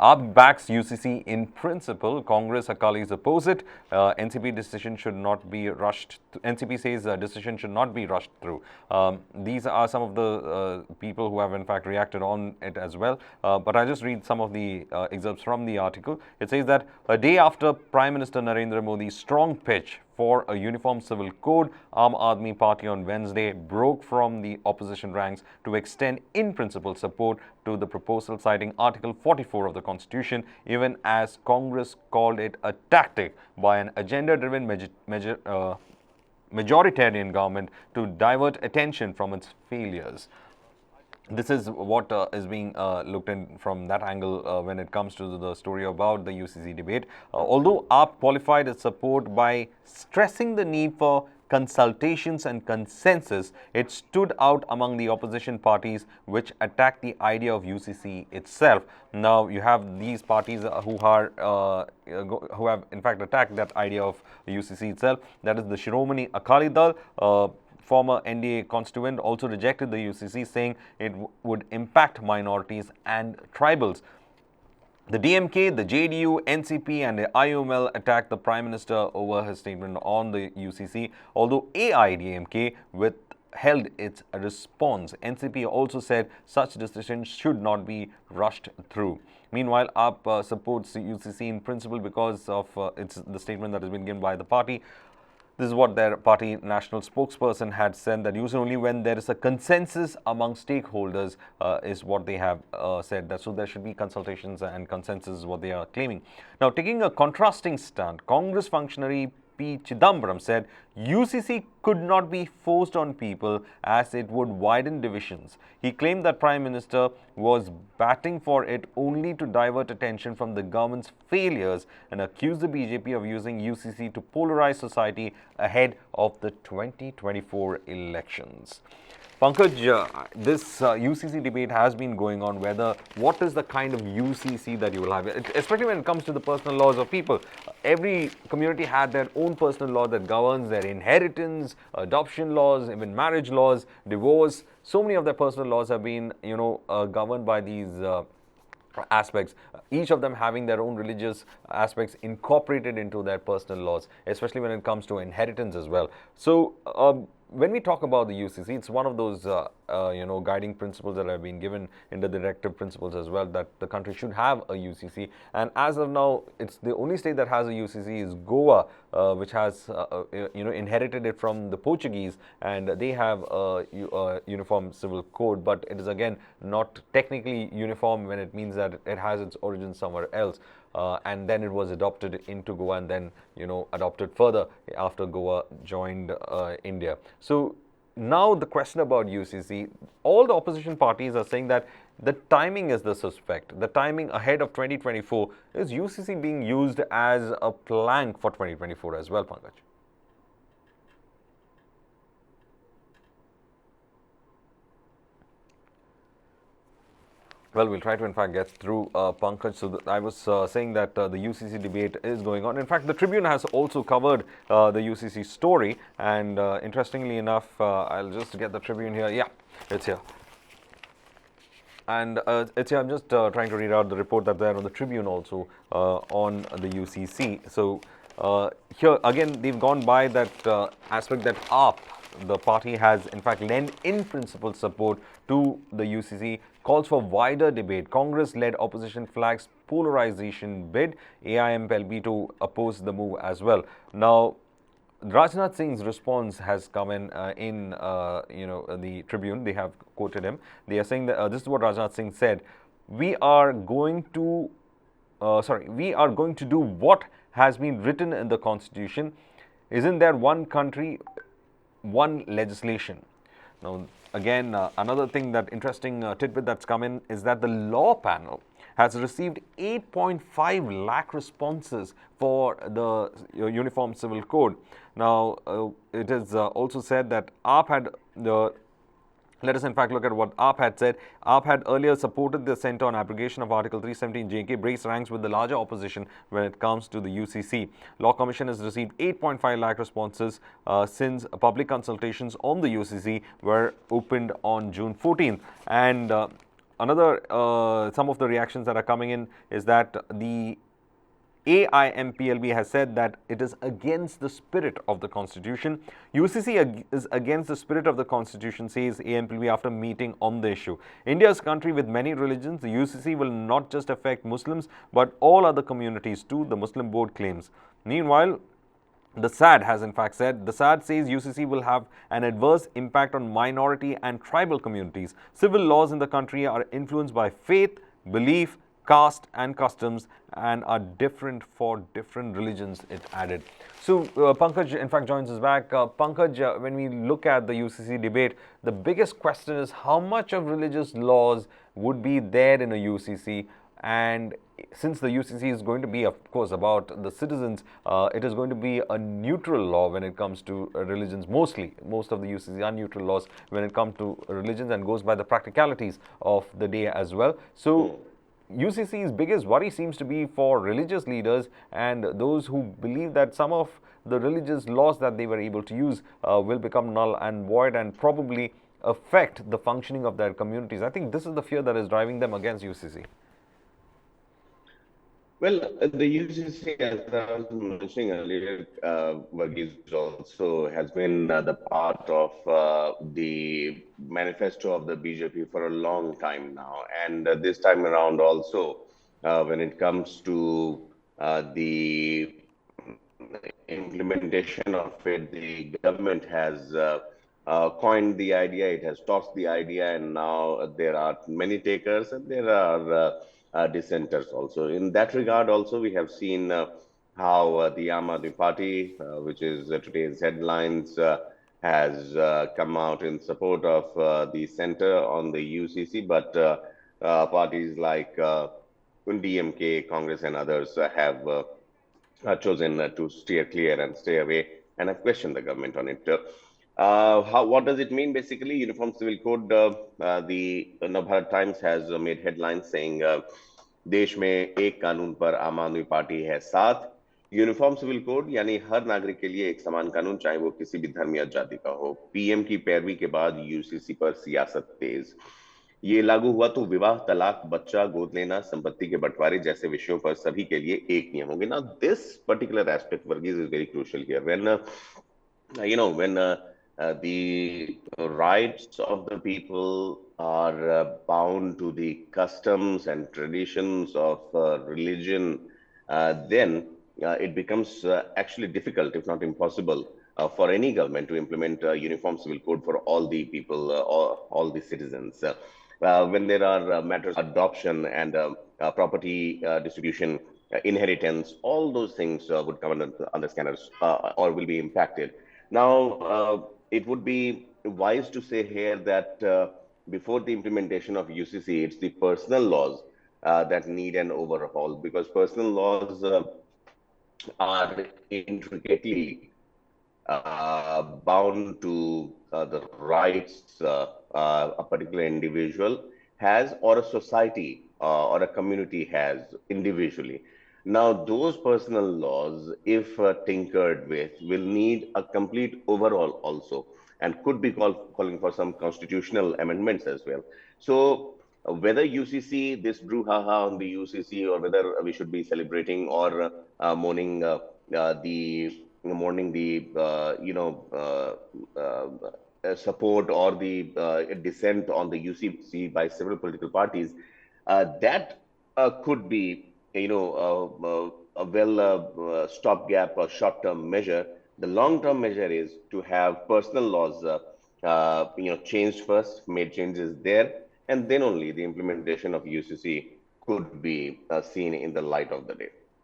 AAP backs UCC in principle. Congress Akalis oppose it. NCP decision should not be rushed. NCP says decision should not be rushed through. These are some of the people who have in fact reacted on it as well. But I'll just read some of the excerpts from the article. It says that a day after Prime Minister Narendra Modi's strong pitch for a uniform civil code, Aam Aadmi Party on Wednesday broke from the opposition ranks to extend in principle support to the proposal, citing Article 44 of the Constitution, even as Congress called it a tactic by an agenda-driven majoritarian government to divert attention from its failures. This is what is being looked in from that angle when it comes to the story about the UCC debate. Although AAP qualified its support by stressing the need for consultations and consensus, it stood out among the opposition parties which attacked the idea of UCC itself. Now you have these parties who have in fact attacked that idea of UCC itself. That is the Shiromani Akali Dal. Former NDA constituent also rejected the UCC, saying it would impact minorities and tribals. The DMK, the JDU, NCP and the IOML attacked the Prime Minister over his statement on the UCC, although AIDMK withheld its response. NCP also said such decisions should not be rushed through. Meanwhile, AAP supports the UCC in principle because of the statement that has been given by the party. This is what their party national spokesperson had said, that usually only when there is a consensus among stakeholders is what they have said. That so there should be consultations and consensus is what they are claiming. Now, taking a contrasting stand, Congress functionary P. Chidambaram said UCC could not be forced on people as it would widen divisions. He claimed that Prime Minister was batting for it only to divert attention from the government's failures and accused the BJP of using UCC to polarize society ahead of the 2024 elections. Pankaj, this UCC debate has been going on, whether what is the kind of UCC that you will have, especially when it comes to the personal laws of people. Every community had their own personal law that governs their inheritance, adoption laws, even marriage laws, divorce. So many of their personal laws have been, governed by these aspects, each of them having their own religious aspects incorporated into their personal laws, especially when it comes to inheritance as well. So, when we talk about the UCC, it's one of those, guiding principles that have been given in the directive principles as well, that the country should have a UCC. And as of now, it's the only state that has a UCC is Goa, which has, inherited it from the Portuguese, and they have a uniform civil code. But it is again not technically uniform when it means that it has its origin somewhere else. And then it was adopted into Goa and then, adopted further after Goa joined India. So now the question about UCC, all the opposition parties are saying that the timing is the suspect. The timing ahead of 2024 is UCC being used as a plank for 2024 as well, Pankaj. Well, we'll try to in fact get through Pankaj. So I was saying that the UCC debate is going on. In fact, the Tribune has also covered the UCC story. And interestingly enough, I'll just get the Tribune here. Yeah, it's here. And it's here. I'm just trying to read out the report that's there on the Tribune also on the UCC. So here again, they've gone by that aspect that AAP, the party, has in fact lent in principle support to the UCC, calls for wider debate. Congress-led opposition flags polarization bid. AIMLB to oppose the move as well. Now, Rajnath Singh's response has come in the Tribune. They have quoted him. They are saying that this is what Rajnath Singh said: "We are going to do what has been written in the Constitution. Isn't there one country, one legislation?" Now, again, another thing that interesting tidbit that's come in is that the law panel has received 8.5 lakh responses for the Uniform Civil Code. Now, it is also said that AAP had let us in fact look at what AAP had said. AAP had earlier supported the assent on abrogation of Article 317 JK, breaks ranks with the larger opposition when it comes to the UCC. Law Commission has received 8.5 lakh responses since public consultations on the UCC were opened on June 14th. And some of the reactions that are coming in is that the AIMPLB has said that it is against the spirit of the Constitution. UCC is against the spirit of the Constitution, says AIMPLB after meeting on the issue. India is a country with many religions. The UCC will not just affect Muslims, but all other communities too, the Muslim board claims. Meanwhile, the SAD has in fact said, the SAD says UCC will have an adverse impact on minority and tribal communities. Civil laws in the country are influenced by faith, belief, caste and customs and are different for different religions, it added. So, Pankaj in fact joins us back. Pankaj, when we look at the UCC debate, the biggest question is how much of religious laws would be there in a UCC, and since the UCC is going to be, of course, about the citizens, it is going to be a neutral law when it comes to religions. Most of the UCC are neutral laws when it comes to religions and goes by the practicalities of the day as well. So, UCC's biggest worry seems to be for religious leaders and those who believe that some of the religious laws that they were able to use will become null and void and probably affect the functioning of their communities. I think this is the fear that is driving them against UCC. Well, the UCC, as I was mentioning earlier, Varghese also has been the part of the manifesto of the BJP for a long time now. And this time around also, when it comes to the implementation of it, the government has coined the idea, it has tossed the idea, and now there are many takers and there are dissenters also. In that regard, also, we have seen how the Aam Aadmi Party, which is today's headlines, has come out in support of the center on the UCC, but parties like DMK, Congress, and others have chosen to steer clear and stay away, and I've questioned the government on it. What does it mean? Basically, Uniform Civil Code. The Navbharat Times has made headlines saying, "देश में एक कानून पर आम आदमी party है साथ." Uniform civil code यानी हर नागरिक के लिए एक समान कानून, चाहे वो किसी भी धर्म या जाति का हो। पीएम की पैरवी के बाद यूसीसी पर सियासत तेज। ये लागू हुआ तो विवाह, तलाक, बच्चा गोद लेना, संपत्ति के बंटवारे जैसे विषयों पर सभी के लिए एक नियम होंगे। Now, this particular aspect, Varghese, is very crucial here. When the rights of the people are bound to the customs and traditions of religion, then it becomes actually difficult, if not impossible, for any government to implement a uniform civil code for all the people, all the citizens. When there are matters of adoption and property distribution, inheritance, all those things would come under scanners or will be impacted. Now, it would be wise to say here that before the implementation of UCC, it's the personal laws that need an overhaul, because personal laws are intricately bound to the rights a particular individual has, or a society or a community has individually. Now, those personal laws, if tinkered with, will need a complete overhaul also, and could be calling for some constitutional amendments as well. So, whether UCC, this brouhaha on the UCC, or whether we should be celebrating or mourning the support or the dissent on the UCC by several political parties, that could be, a stopgap or short-term measure. The long-term measure is to have personal laws, changed first, made changes there, and then only the implementation of UCC could be seen in the light of the day.